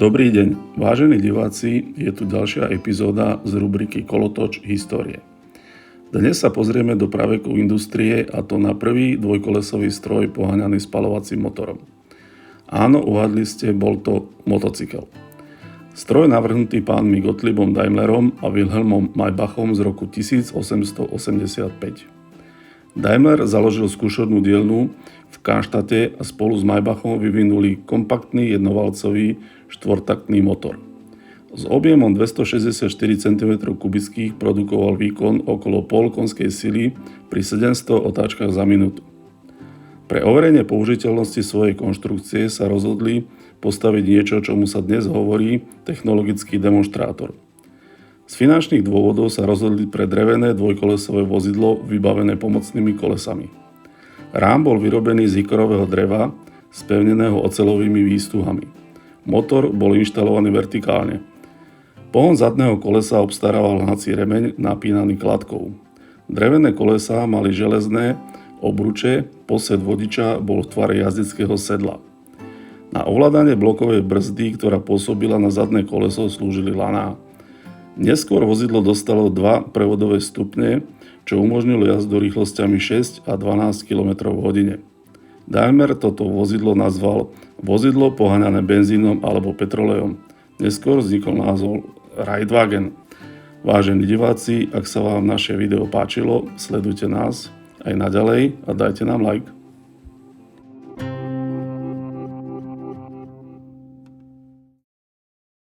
Dobrý deň, vážení diváci, je tu ďalšia epizóda z rubriky Kolotoč histórie. Dnes sa pozrieme do praveku industrie, a to na prvý dvojkolesový stroj poháňaný spaľovacím motorom. Áno, uhádli ste, bol to motocykel. Stroj navrhnutý pánmi Gottliebom Daimlerom a Wilhelmom Maybachom z roku 1885. Daimler založil skúšobnú dielňu v Cannstadte a spolu s Maybachom vyvinuli kompaktný jednovalcový štvortaktný motor. S objemom 264 cm3 produkoval výkon okolo pol konskej sily pri 700 otáčkach za minútu. Pre overenie použiteľnosti svojej konštrukcie sa rozhodli postaviť niečo, čomu sa dnes hovorí technologický demonštrátor. Z finančných dôvodov sa rozhodli pre drevené dvojkolesové vozidlo vybavené pomocnými kolesami. Rám bol vyrobený z hikorového dreva, spevneného oceľovými výstuhami. Motor bol inštalovaný vertikálne. Pohon zadného kolesa obstarával hnací remeň napínaný kladkou. Drevené kolesá mali železné obruče, posed vodiča bol v tvare jazdeckého sedla. Na ovládanie blokovej brzdy, ktorá pôsobila na zadné koleso, slúžili laná. Neskôr vozidlo dostalo 2 prevodové stupne, čo umožnilo jazdu rýchlosťami 6 a 12 km v hodine. Daimler toto vozidlo nazval vozidlo poháňané benzínom alebo petrolejom. Neskôr vznikol názov Reitwagen. Vážení diváci, ak sa vám naše video páčilo, sledujte nás aj naďalej a dajte nám like.